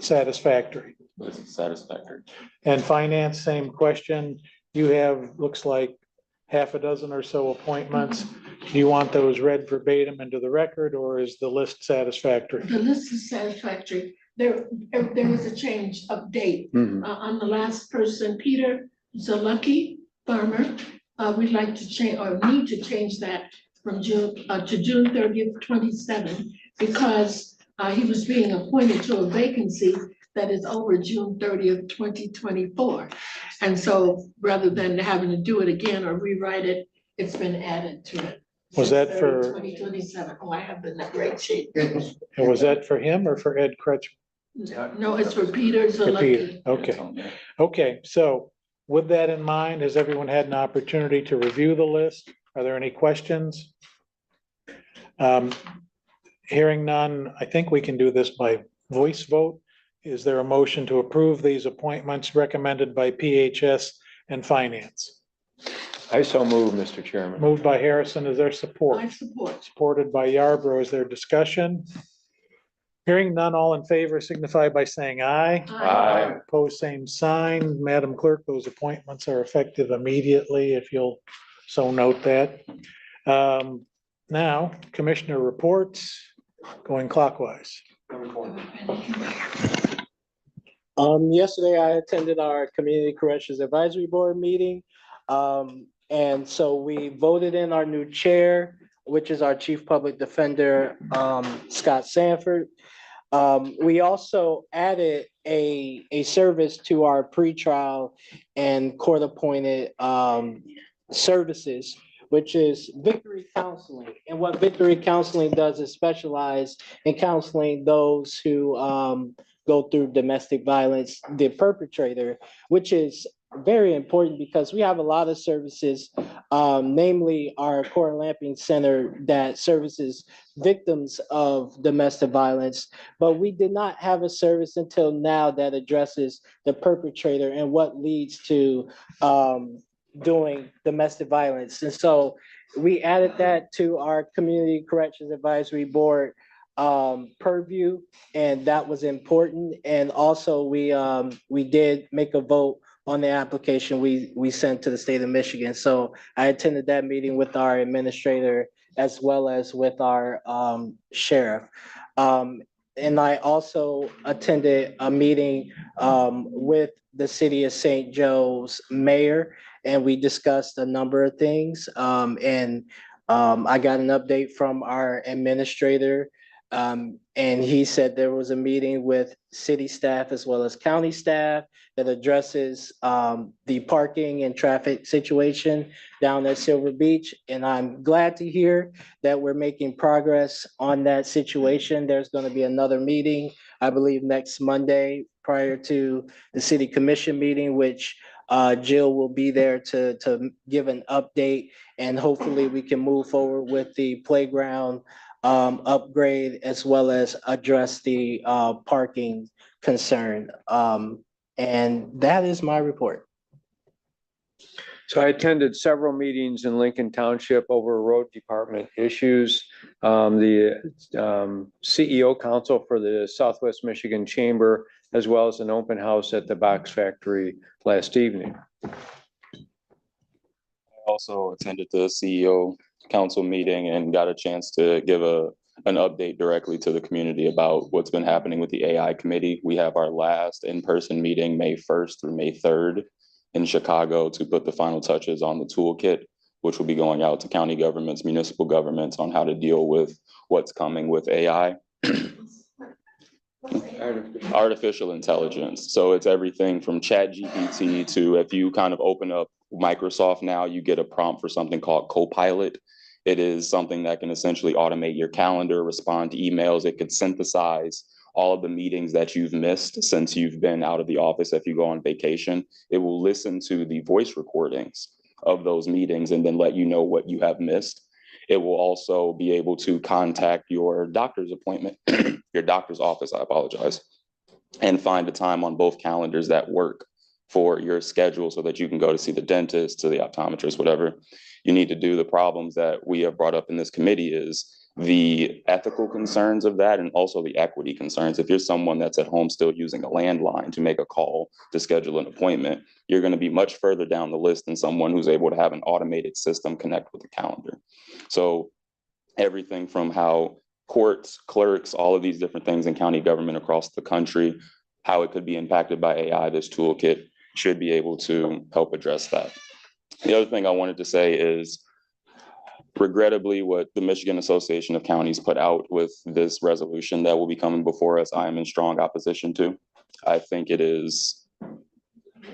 satisfactory? This is satisfactory. And finance, same question. You have, looks like half a dozen or so appointments. Do you want those read verbatim into the record, or is the list satisfactory? The list is satisfactory. There was a change of date on the last person, Peter Zalucky Farmer. We'd like to change, or need to change that from June to June 30th, 27, because he was being appointed to a vacancy that is over June 30th, 2024. And so rather than having to do it again or rewrite it, it's been added to it. Was that for- 2027? Oh, I have the great sheet. And was that for him or for Ed Kretschmer? No, it's for Peter For Peter, Zalucky. okay. Okay, so with that in mind, has everyone had an opportunity to review the list? Are there any questions? Hearing none, I think we can do this by voice vote. Is there a motion to approve these appointments recommended by PHS and Finance? I so move, Mr. Chairman. Moved by Harrison, is there support? I support. Supported by Yarborough, is there discussion? Hearing none, all in favor signify by saying aye. Aye. Opposed, same sign. Madam Clerk, those appointments are effective immediately, if you'll so note that. Now, Commissioner reports, going clockwise. Yesterday I attended our Community Corrections Advisory Board meeting. And so we voted in our new chair, which is our Chief Public Defender, Scott Sanford. We also added a service to our pretrial and court-appointed services, which is Victory Counseling. And what Victory Counseling does is specialize in counseling those who go through domestic violence, the perpetrator, which is very important because we have a lot of services, namely our Court Lamping Center that services victims of domestic violence, but we did not have a service until now that addresses the perpetrator and what leads to doing domestic violence. And so we added that to our Community Corrections Advisory Board purview, and that was important. And also we did make a vote on the application we sent to the state of Michigan. So I attended that meeting with our administrator as well as with our sheriff. And I also attended a meeting with the city of St. Joe's mayor, and we discussed a number of things. I got an update from our administrator And he said there was a meeting with city staff as well as county staff that addresses the parking and traffic situation down at Silver Beach. And I'm glad to hear that we're making progress on that situation. There's going to be another meeting, I believe, next Monday prior to the city commission meeting, which Jill will be there to give an update, and hopefully we can move forward with the playground upgrade as well as address the parking concern. And that is my report. So I attended several meetings in Lincoln Township over road department issues. The CEO council for the Southwest Michigan Chamber, as well as an open house at the Box Factory last evening. I also attended the CEO council meeting and got a chance to give an update directly to the community about what's been happening with the AI committee. We have our last in-person meeting May 1st through May 3rd in Chicago to put the final touches on the toolkit, which will be going out to county governments, municipal governments on how to deal with what's coming with AI. Artificial intelligence. So it's everything from ChatGPT to, if you kind of open up Microsoft now, you get a prompt for something called Copilot. It is something that can essentially automate your calendar, respond to emails. It could synthesize all of the meetings that you've missed since you've been out of the office. If you go on vacation, it will listen to the voice recordings of those meetings and then let you know what you have missed. It will also be able to contact your doctor's appointment, your doctor's office, I apologize, and find a time on both calendars that work for your schedule so that you can go to see the dentist, to the optometrist, whatever you need to do. The problems that we have brought up in this committee is the ethical concerns of that and also the equity concerns. If you're someone that's at home still using a landline to make a call to schedule an appointment, you're going to be much further down the list than someone who's able to have an automated system connect with the calendar. So everything from how courts, clerks, all of these different things in county government across the country, how it could be impacted by AI, this toolkit should be able to help address that. The other thing I wanted to say is, regrettably, what the Michigan Association of Counties put out with this resolution that will be coming before us, I am in strong opposition to. I think it is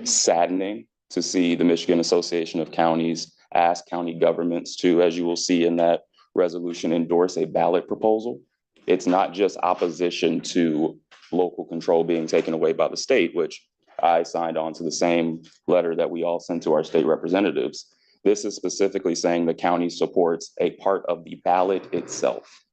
saddening to see the Michigan Association of Counties ask county governments to, as you will see in that resolution, endorse a ballot proposal. It's not just opposition to local control being taken away by the state, which I signed on to the same letter that we all sent to our state representatives. This is specifically saying the county supports a part of the ballot itself,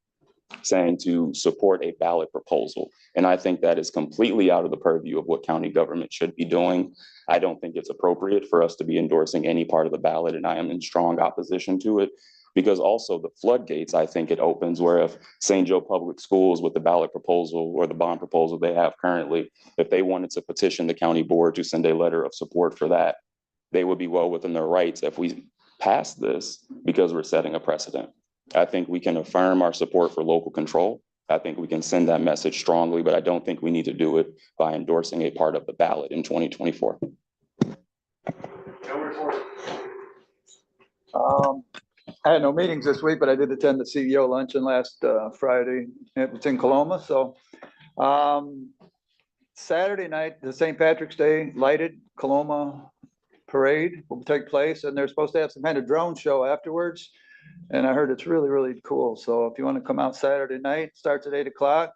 saying to support a ballot proposal. And I think that is completely out of the purview of what county government should be doing. I don't think it's appropriate for us to be endorsing any part of the ballot, and I am in strong opposition to it. Because also the floodgates, I think it opens, where if St. Joe Public Schools with the ballot proposal or the bond proposal they have currently, if they wanted to petition the county board to send a letter of support for that, they would be well within their rights if we pass this, because we're setting a precedent. I think we can affirm our support for local control. I think we can send that message strongly, but I don't think we need to do it by endorsing a part of the ballot in 2024. I had no meetings this week, but I did attend the CEO luncheon last Friday. It was in Coloma. So Saturday night, the St. Patrick's Day lighted Coloma parade will take place, and they're supposed to have some kind of drone show afterwards. And I heard it's really, really cool. So if you want to come out Saturday night, starts at 8 o'clock.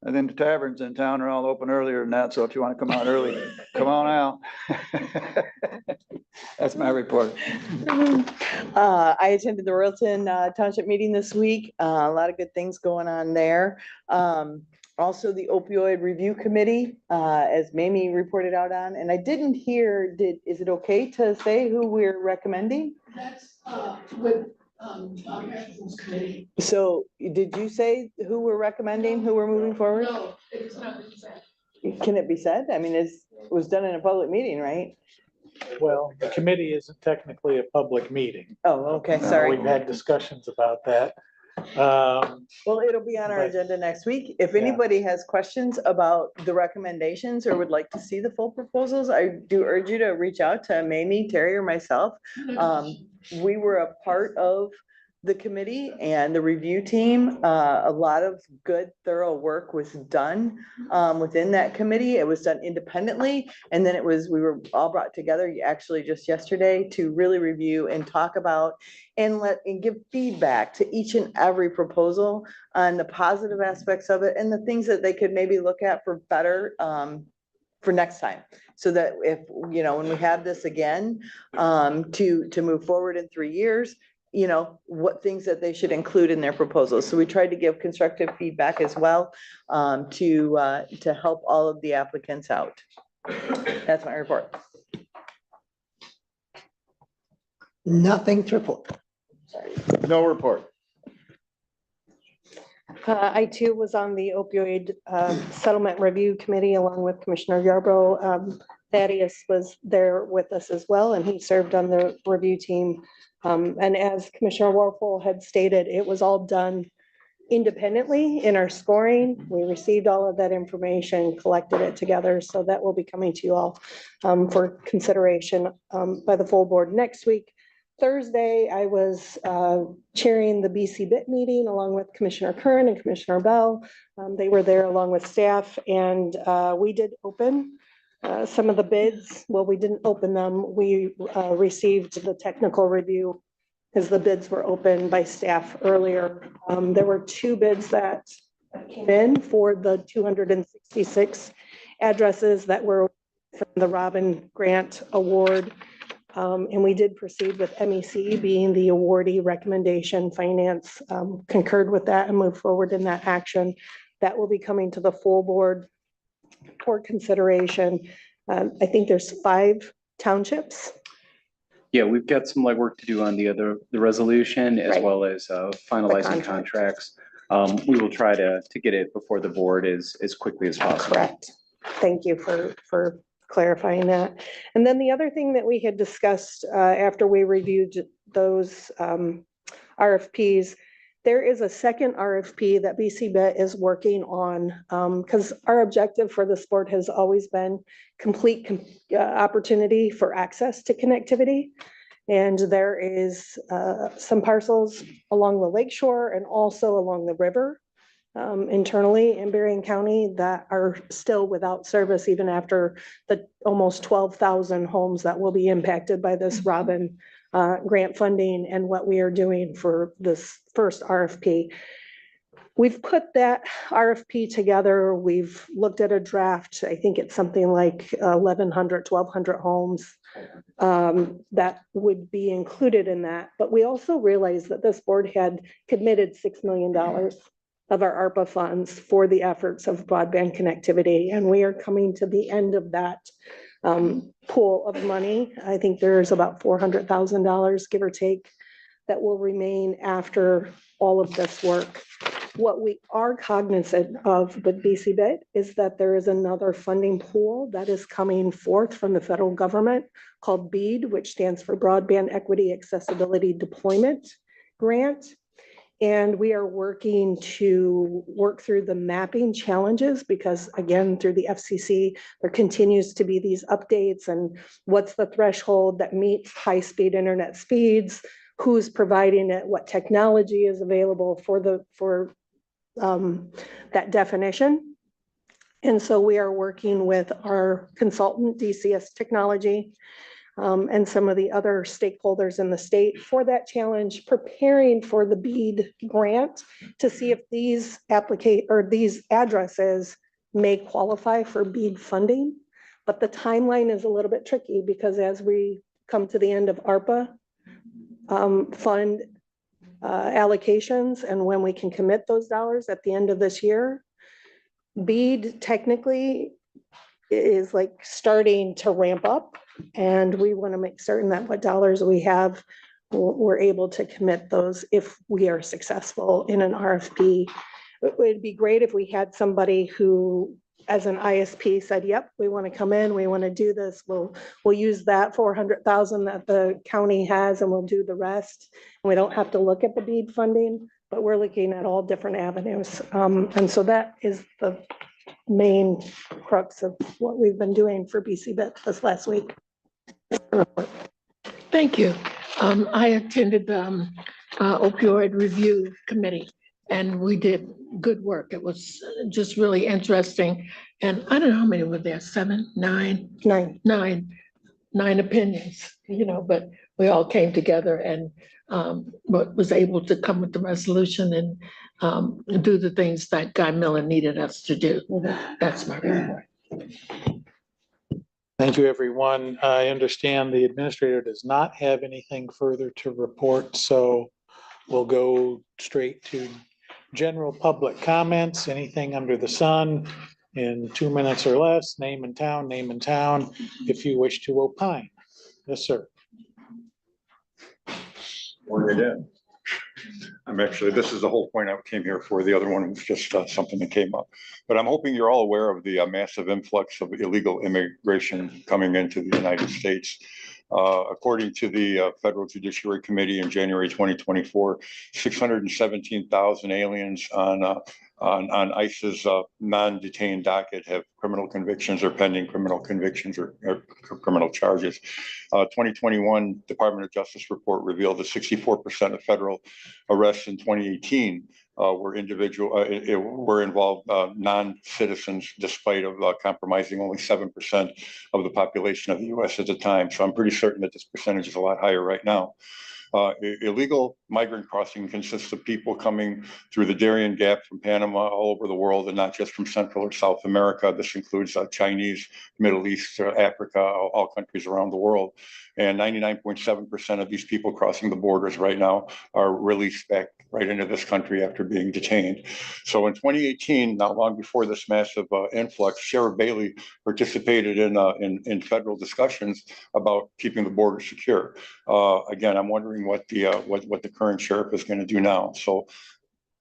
And then the taverns in town are all open earlier than that. So if you want to come out early, come on out. That's my report. I attended the Royalton Township meeting this week. A lot of good things going on there. Also the opioid review committee, as Mamie reported out on, and I didn't hear, is it okay to say who we're recommending? That's with Veterans Committee. So did you say who we're recommending, who we're moving forward? No, it's not been said. Can it be said? I mean, it was done in a public meeting, right? Well, the committee isn't technically a public meeting. Oh, okay, sorry. We've had discussions about that. Well, it'll be on our agenda next week. If anybody has questions about the recommendations or would like to see the full proposals, I do urge you to reach out to Mamie, Terry, or myself. We were a part of the committee and the review team. A lot of good thorough work was done within that committee. It was done independently. And then we were all brought together actually just yesterday to really review and talk about and give feedback to each and every proposal on the positive aspects of it and the things that they could maybe look at for better for next time. So that if, when we have this again, to move forward in 3 years, what things that they should include in their proposals. So we tried to give constructive feedback as well, to help all of the applicants out. That's my report. Nothing to report. No report. I too was on the opioid settlement review committee along with Commissioner Yarbrough. Thaddeus was there with us as well, and he served on the review team. And as Commissioner Warfel had stated, it was all done independently in our scoring. We received all of that information, collected it together. So that will be coming to you all for consideration by the full board next week. Thursday, I was chairing the BC BIT meeting along with Commissioner Kern and Commissioner Bell. They were there along with staff, and we did open some of the bids. Well, we didn't open them. We received the technical review as the bids were opened by staff earlier. There were 2 bids that came in for the 266 addresses that were from the Robin Grant Award. And we did proceed with MEC being the awardee recommendation. Finance concurred with that and moved forward in that action. That will be coming to the full board for consideration. I think there's 5 townships. Yeah, we've got some legwork to do on the resolution as Right. well as finalizing contracts. We will try to get it before the board as quickly as possible. Correct. Thank you for clarifying that. And then the other thing that we had discussed after we reviewed those RFPs, there is a second RFP that BC BIT is working on, because our objective for the sport has always been complete opportunity for access to connectivity. And there is some parcels along the lakeshore and also along the river internally in Berrien County that are still without service even after the almost 12,000 homes that will be impacted by this Robin grant funding and what we are doing for this first RFP. We've put that RFP together. We've looked at a draft. I think it's something like 1,100, 1,200 homes that would be included in that. But we also realized that this board had committed $6 million of our ARPA funds for the efforts of broadband connectivity. And we are coming to the end of that pool of money. I think there's about $400,000, give or take, that will remain after all of this work. What we are cognizant of with BC BIT is that there is another funding pool that is coming forth from the federal government called BEAD, which stands for Broadband Equity Accessibility Deployment Grant. And we are working to work through the mapping challenges because, again, through the FCC, there continues to be these updates and what's the threshold that meets high-speed internet speeds, who's providing it, what technology is available for that definition. And so we are working with our consultant, DCS Technology, and some of the other stakeholders in the state for that challenge, preparing for the BEAD grant to see if these these addresses may qualify for BEAD funding. But the timeline is a little bit tricky because as we come to the end of ARPA fund allocations and when we can commit those dollars at the end of this year, BEAD technically is like starting to ramp up. And we want to make certain that what dollars we have, we're able to commit those if we are successful in an RFP. It would be great if we had somebody who, as an ISP, said, yep, we want to come in, we want to do this. We'll use that 400,000 that the county has and we'll do the rest. And we don't have to look at the BEAD funding, but we're looking at all different avenues. And so that is the main crux of what we've been doing for BC BIT this last week. Thank you. I attended opioid review committee. And we did good work. It was just really interesting. And I don't know how many were there, 7, 9? 9 opinions, but we all came together and was able to come with the resolution and do the things that Guy Miller needed us to do. That's my report. Thank you, everyone. I understand the administrator does not have anything further to report, so we'll go straight to general public comments, anything under the sun in 2 minutes or less, name and town, if you wish to opine. Yes, sir. Morning again. This is the whole point I came here for. The other one was just something that came up. But I'm hoping you're all aware of the massive influx of illegal immigration coming into the United States. According to the Federal Judiciary Committee in January 2024, 617,000 aliens on ICE's non-detained docket have criminal convictions or pending criminal convictions or criminal charges. 2021 Department of Justice report revealed that 64% of federal arrests in 2018 were involved non-citizens, despite of compromising only 7% of the population of the U.S. at the time. So I'm pretty certain that this percentage is a lot higher right now. Illegal migrant crossing consists of people coming through the Darien Gap from Panama all over the world, and not just from Central or South America. This includes Chinese, Middle East, Africa, all countries around the world. And 99.7% of these people crossing the borders right now are released back right into this country after being detained. So in 2018, not long before this massive influx, Sheriff Bailey participated in federal discussions about keeping the border secure. Again, I'm wondering what the current sheriff is going to do now. So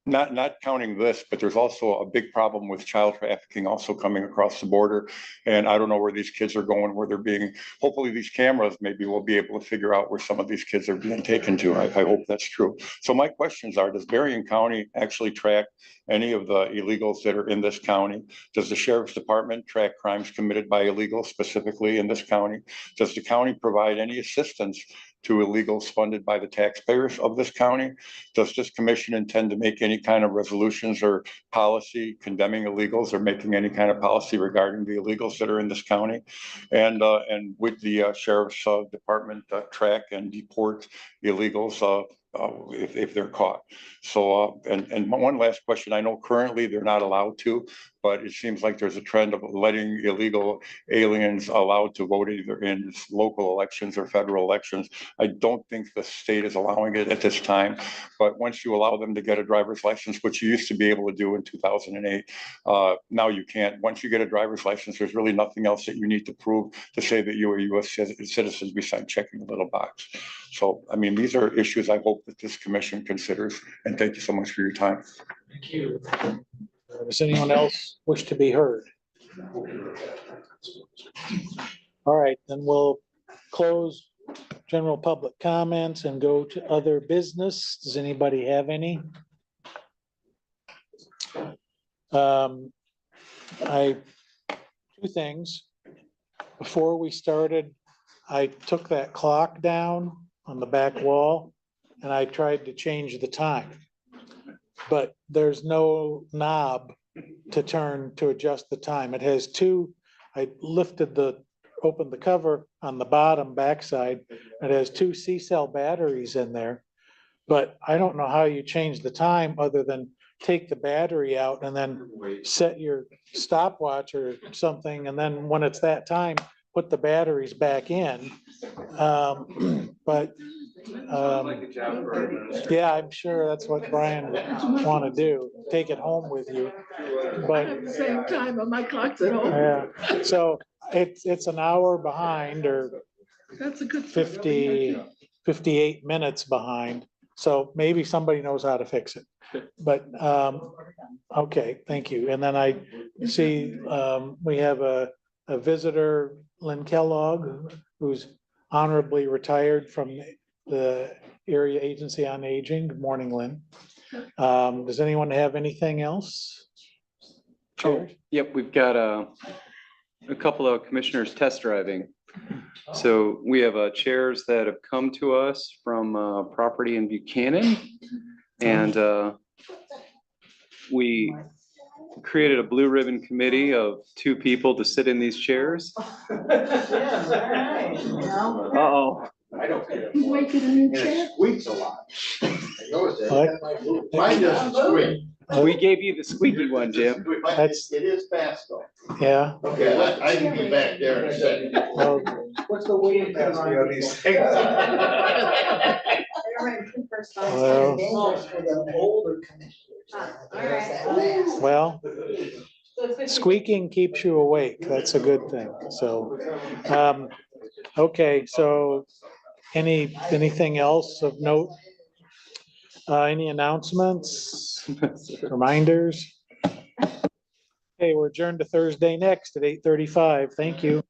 not counting this, but there's also a big problem with child trafficking also coming across the border. And I don't know where these kids are going, where they're being, hopefully these cameras, maybe we'll be able to figure out where some of these kids are being taken to. I hope that's true. So my questions are, does Berrien County actually track any of the illegals that are in this county? Does the Sheriff's Department track crimes committed by illegals specifically in this county? Does the county provide any assistance to illegals funded by the taxpayers of this county? Does this commission intend to make any kind of resolutions or policy condemning illegals, or making any kind of policy regarding the illegals that are in this county? And would the Sheriff's Department track and deport illegals if they're caught? So, and one last question. I know currently they're not allowed to, but it seems like there's a trend of letting illegal aliens allowed to vote either in local elections or federal elections. I don't think the state is allowing it at this time, but once you allow them to get a driver's license, which you used to be able to do in 2008, now you can't. Once you get a driver's license, there's really nothing else that you need to prove to say that you are a U.S. citizen besides checking a little box. So, I mean, these are issues I hope that this commission considers, and thank you so much for your time. Thank you. Does anyone else wish to be heard? All right, then we'll close general public comments and go to other business. Does anybody have any? Two things. Before we started, I took that clock down on the back wall and I tried to change the time. But there's no knob to turn to adjust the time. It has two, I opened the cover on the bottom backside. It has two C-cell batteries in there. But I don't know how you change the time other than take the battery out and then set your stopwatch or something. And then when it's that time, put the batteries back in. Yeah, I'm sure that's what Brian would want to do. Take it home with you. But I have the same time on my clocks at home. yeah, so it's an hour behind, or That's a good. 58 minutes behind. So maybe somebody knows how to fix it. But okay, thank you. And then I see we have a visitor, Lynn Kellogg, who's honorably retired from the Area Agency on Aging. Good morning, Lynn. Does anyone have anything else? Oh, yep, we've got a couple of commissioners test driving So we have chairs that have come to us from property in Buchanan. And we created a blue ribbon committee of 2 people to sit in these chairs. Uh-oh. I don't care. Making a new chair? Squeaks a lot. What? Mine doesn't squeak. We gave you the squeaky one, Jim. That's- It is fast though. Yeah. Okay, I can be back there in a second. Well, What's the weight pass me on these things? Well, squeaking keeps you awake. That's a good thing. So, okay, so anything else of note? Any announcements, reminders? Okay, we're adjourned to Thursday next at 8:35. Thank you.